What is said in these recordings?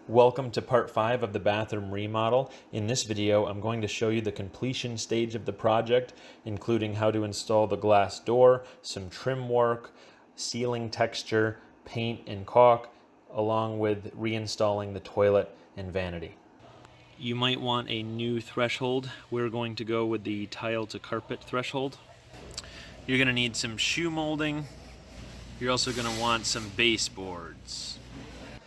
Welcome to part 5 of the bathroom remodel. In this video, I'm going to show you the completion stage of the project, including how to install the glass door, some trim work, ceiling texture, paint and caulk, along with reinstalling the toilet and vanity. You might want a new threshold. We're going to go with the tile to carpet threshold. You're going to need some shoe molding. You're also going to want some baseboards.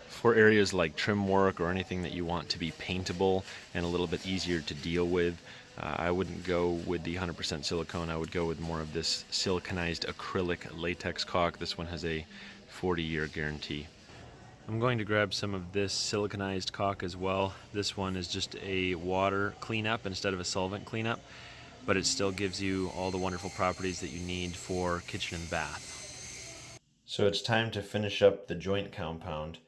For areas like trim work or anything that you want to be paintable and a little bit easier to deal with, I wouldn't go with the 100% silicone. I would go with more of this siliconized acrylic latex caulk. This one has a 40-year guarantee. I'm going to grab some of this siliconized caulk as well. This one is just a water cleanup instead of a solvent cleanup, but it still gives you all the wonderful properties that you need for kitchen and bath. So it's time to finish up the joint compound.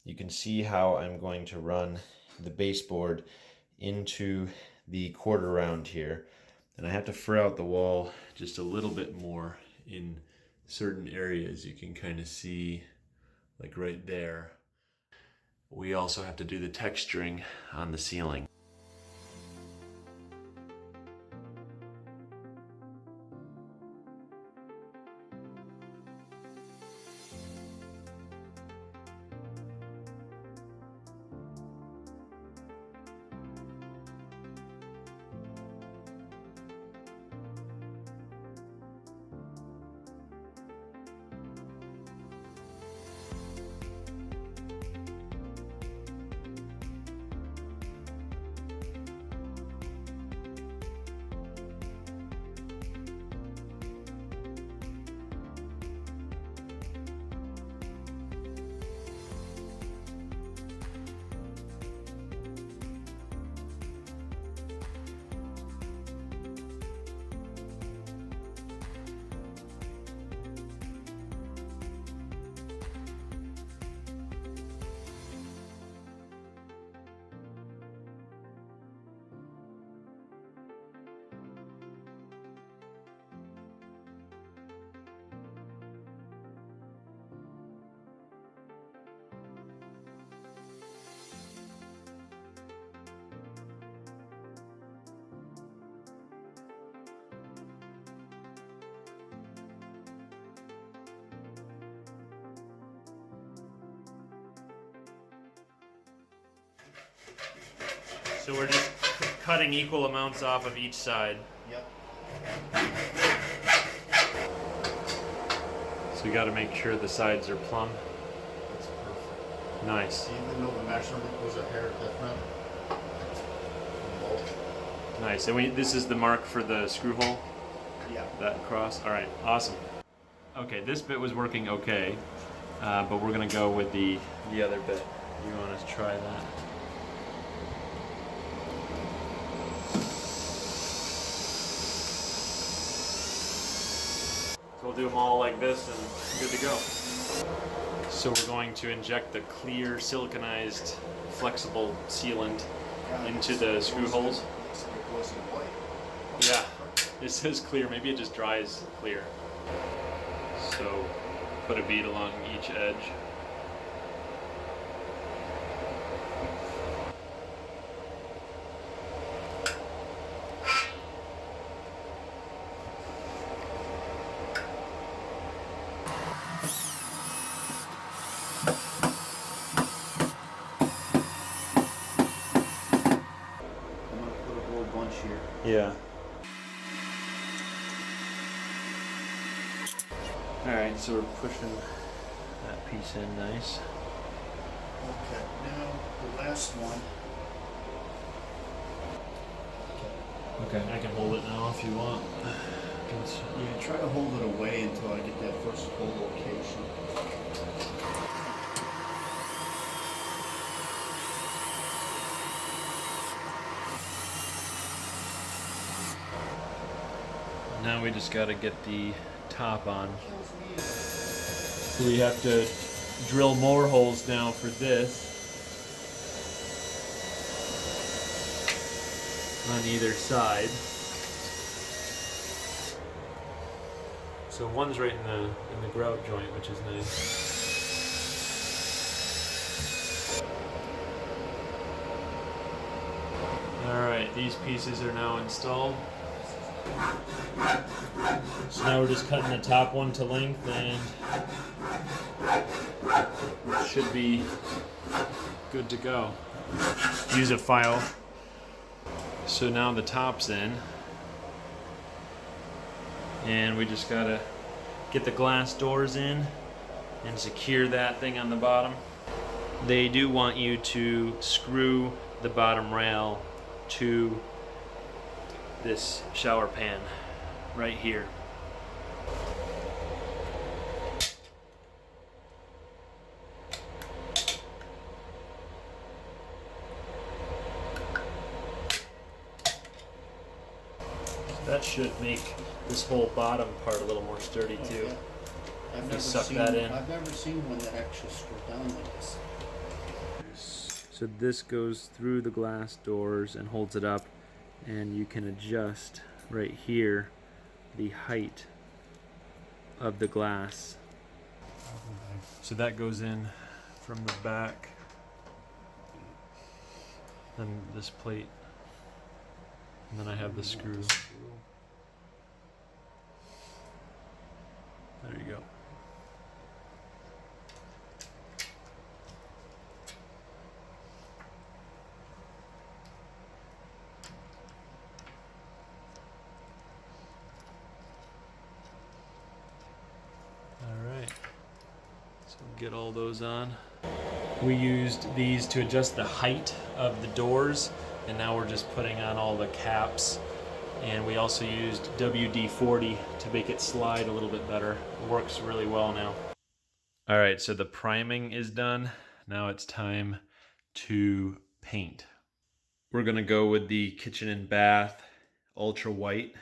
You can see how I'm going to run the baseboard into the quarter round here. And I have to fur out the wall just a little bit more in certain areas. You can kind of see, like right there. We also have to do the texturing on the ceiling. So we're just cutting equal amounts off of each side. Yep. So you got to make sure the sides are plumb. That's perfect. Nice. Even though the measurement was a hair different. Nice. And this is the mark for the screw hole? Yeah. That cross? All right. Awesome. Okay, this bit was working okay, but we're going to go with the other bit. You want to try that? We'll do them all like this and good to go. So we're going to inject the clear siliconized flexible sealant into the screw holes. Yeah, it says clear, maybe it just dries clear. So put a bead along each edge. Yeah. Alright, so we're pushing that piece in nice. Okay, now the last one. Okay, I can hold it now if you want. Yeah, try to hold it away until I get that first full location. Now we just got to get the top on. So we have to drill more holes now for this on either side. So one's right in the grout joint, which is nice. these pieces are now installed. So now we're just cutting the top one to length, and it should be good to go. Use a file. So now the top's in, and we just gotta get the glass doors in and secure that thing on the bottom. They do want you to screw the bottom rail to this shower pan right here. That should make this whole bottom part a little more sturdy too. Yeah. I've You never suck seen, that in. I've never seen one that actually screwed down like this. So this goes through the glass doors and holds it up, and you can adjust right here the height of the glass. So that goes in from the back, and this plate, and then I have the screw. There you go. Alright, so get all those on. We used these to adjust the height of the doors, and now we're just putting on all the caps. And we also used WD-40 to make it slide a little bit better. It works really well now. Alright, so the priming is done. Now it's time to paint. We're gonna go with the kitchen and bath ultra white.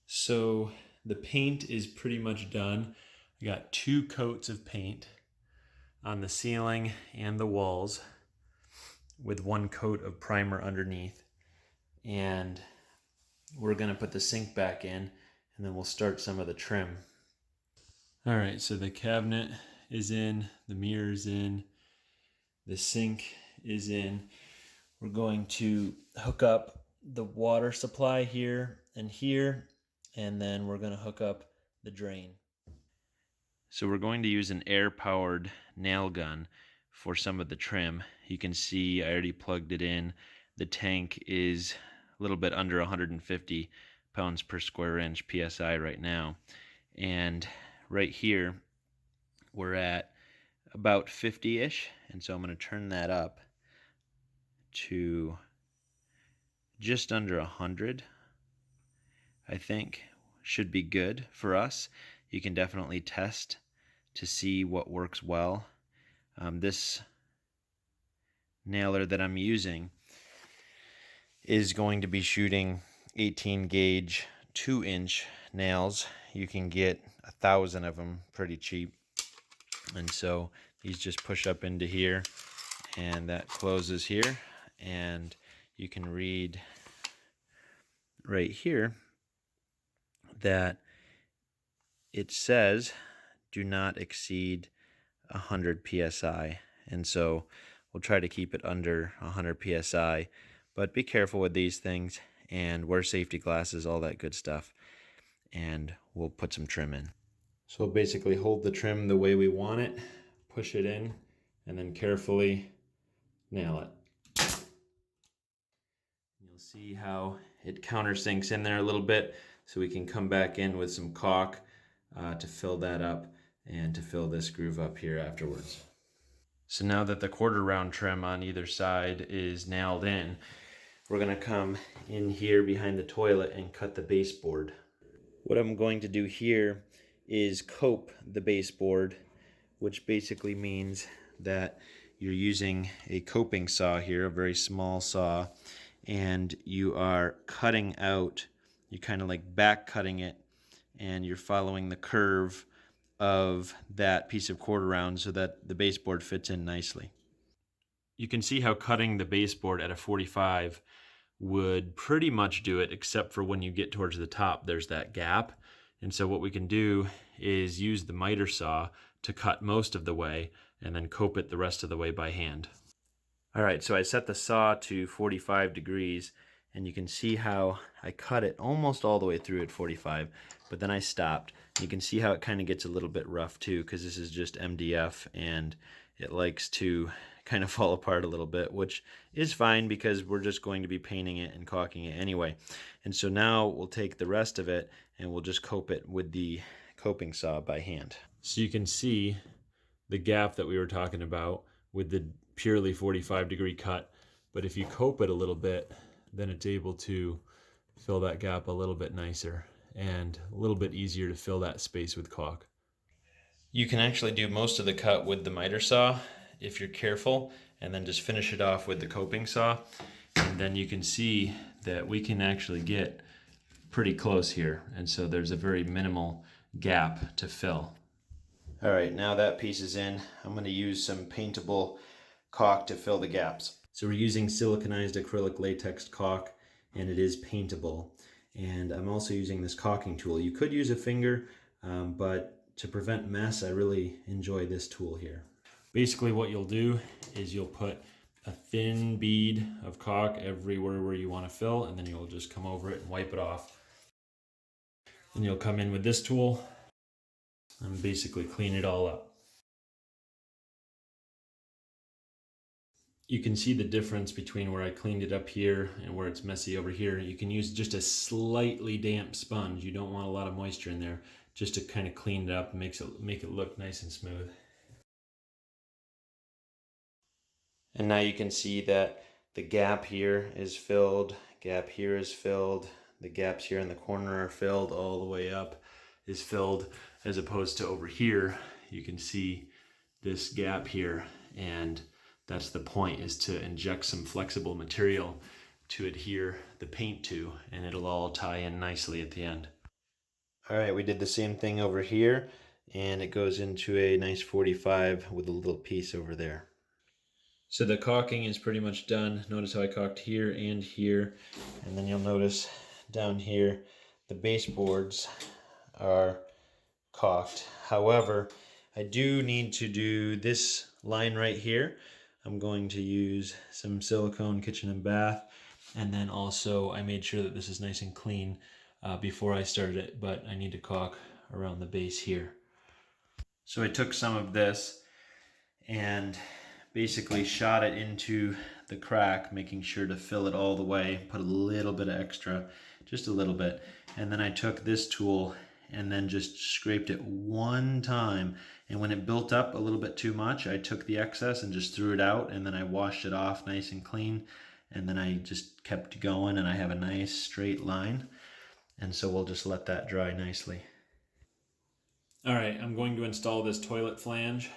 So the paint is pretty much done. I got 2 coats of paint on the ceiling and the walls with 1 coat of primer underneath. And we're gonna put the sink back in, and then we'll start some of the trim. All right, so the cabinet is in, the mirror is in, the sink is in. We're going to hook up the water supply here, and then we're going to hook up the drain. So we're going to use an air-powered nail gun for some of the trim. You can see I already plugged it in. The tank is a little bit under 150 pounds per square inch PSI right now. And right here, we're at about 50-ish. And so I'm going to turn that up to just under 100, I think should be good for us. You can definitely test to see what works well. This nailer that I'm using is going to be shooting 18 gauge 2-inch nails. You can get 1,000 of them pretty cheap. And so these just push up into here, and that closes here, and you can read right here that it says do not exceed 100 psi, and so we'll try to keep it under 100 psi, but be careful with these things and wear safety glasses, all that good stuff, and we'll put some trim in. So we'll basically hold the trim the way we want it, push it in, and then carefully nail it. You'll see how it countersinks in there a little bit, so we can come back in with some caulk to fill that up and to fill this groove up here afterwards. So now that the quarter round trim on either side is nailed in, we're going to come in here behind the toilet and cut the baseboard. What I'm going to do here is cope the baseboard, which basically means that you're using a coping saw here, a very small saw, and you are cutting out, you're kind of like back cutting it, and you're following the curve of that piece of quarter round so that the baseboard fits in nicely. You can see how cutting the baseboard at a 45 would pretty much do it, except for when you get towards the top, there's that gap. And so what we can do is use the miter saw to cut most of the way and then cope it the rest of the way by hand. All right, so I set the saw to 45 degrees, and you can see how I cut it almost all the way through at 45, but then I stopped. You can see how it kind of gets a little bit rough too, because this is just MDF and it likes to kind of fall apart a little bit, which is fine because we're just going to be painting it and caulking it anyway. And so now we'll take the rest of it and we'll just cope it with the coping saw by hand. So you can see the gap that we were talking about with the purely 45-degree cut, but if you cope it a little bit, then it's able to fill that gap a little bit nicer and a little bit easier to fill that space with caulk. You can actually do most of the cut with the miter saw if you're careful, and then just finish it off with the coping saw, and then you can see that we can actually get pretty close here, and so there's a very minimal gap to fill. All right, now that piece is in, I'm going to use some paintable caulk to fill the gaps. So we're using siliconized acrylic latex caulk, and it is paintable. And I'm also using this caulking tool. You could use a finger, but to prevent mess, I really enjoy this tool here. Basically what you'll do is you'll put a thin bead of caulk everywhere where you want to fill, and then you'll just come over it and wipe it off. Then you'll come in with this tool and basically clean it all up. You can see the difference between where I cleaned it up here and where it's messy over here. You can use just a slightly damp sponge. You don't want a lot of moisture in there, just to kind of clean it up and make it look nice and smooth. And now you can see that the gap here is filled, gap here is filled, the gaps here in the corner are filled, all the way up is filled, as opposed to over here, you can see this gap here, and that's the point, is to inject some flexible material to adhere the paint to, and it'll all tie in nicely at the end. All right, we did the same thing over here, and it goes into a nice 45 with a little piece over there. So the caulking is pretty much done. Notice how I caulked here and here, and then you'll notice down here the baseboards are caulked. However, I do need to do this line right here. I'm going to use some silicone kitchen and bath, and then also I made sure that this is nice and clean before I started it, but I need to caulk around the base here. So I took some of this and basically shot it into the crack, making sure to fill it all the way, put a little bit of extra, just a little bit. And then I took this tool and then just scraped it one time. And when it built up a little bit too much, I took the excess and just threw it out, and then I washed it off nice and clean. And then I just kept going, and I have a nice straight line. And so we'll just let that dry nicely. All right, I'm going to install this toilet flange.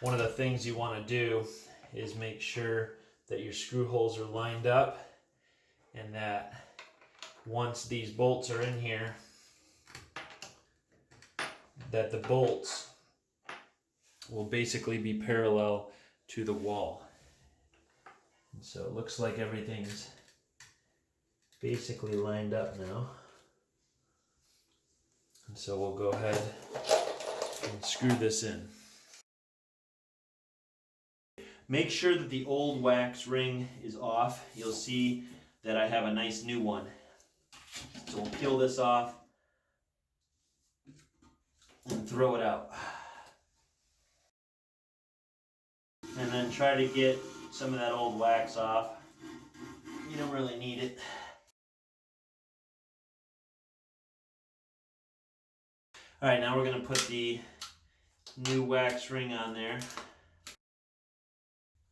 One of the things you want to do is make sure that your screw holes are lined up, and that once these bolts are in here, that the bolts will basically be parallel to the wall. And so it looks like everything's basically lined up now. And so we'll go ahead and screw this in. Make sure that the old wax ring is off. You'll see that I have a nice new one. So we'll peel this off. and throw it out. And then try to get some of that old wax off. You don't really need it. All right, now we're going to put the new wax ring on there.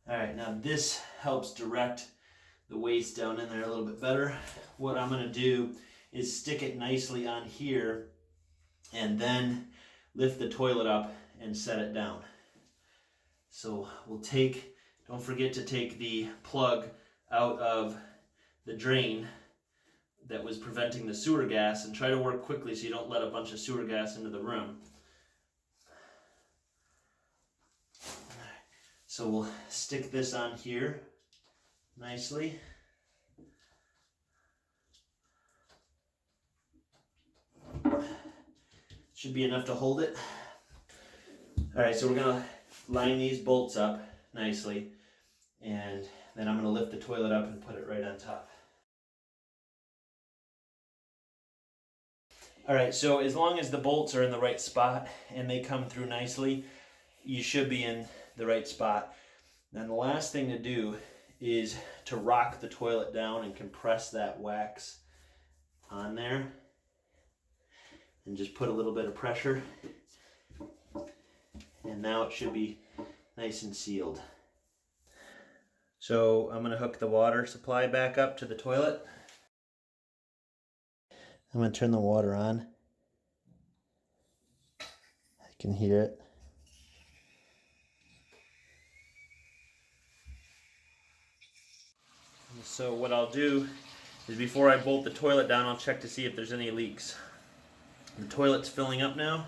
All right, now this helps direct the waste down in there a little bit better. What I'm going to do is stick it nicely on here and then lift the toilet up and set it down. So we'll take, don't forget to take the plug out of the drain that was preventing the sewer gas, and try to work quickly so you don't let a bunch of sewer gas into the room. So we'll stick this on here nicely. Should be enough to hold it. All right, so we're gonna line these bolts up nicely, and then I'm gonna lift the toilet up and put it right on top. All right, so as long as the bolts are in the right spot and they come through nicely, you should be in the right spot. Then the last thing to do is to rock the toilet down and compress that wax on there. And just put a little bit of pressure. And now it should be nice and sealed. So I'm going to hook the water supply back up to the toilet. I'm going to turn the water on. I can hear it. So what I'll do is, before I bolt the toilet down, I'll check to see if there's any leaks. The toilet's filling up now.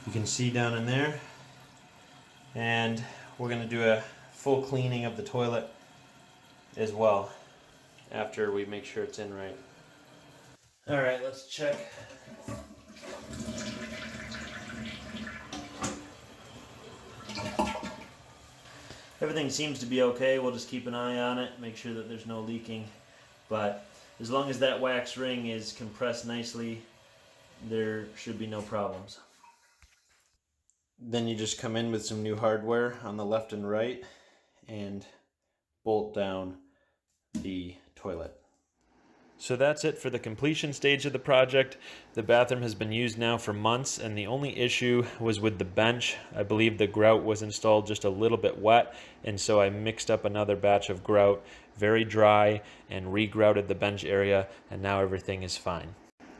You can see down in there. And we're going to do a full cleaning of the toilet as well after we make sure it's in right. All right, let's check. Everything seems to be okay. We'll just keep an eye on it, make sure that there's no leaking. But as long as that wax ring is compressed nicely, there should be no problems. Then you just come in with some new hardware on the left and right and bolt down the toilet. So that's it for the completion stage of the project. The bathroom has been used now for months, and the only issue was with the bench. I believe the grout was installed just a little bit wet, and so I mixed up another batch of grout, very dry, and re-grouted the bench area, and now everything is fine.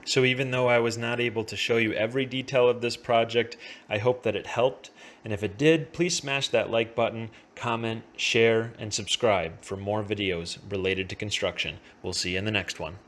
So even though I was not able to show you every detail of this project, I hope that it helped. And if it did, please smash that like button, comment, share, and subscribe for more videos related to construction. We'll see you in the next one.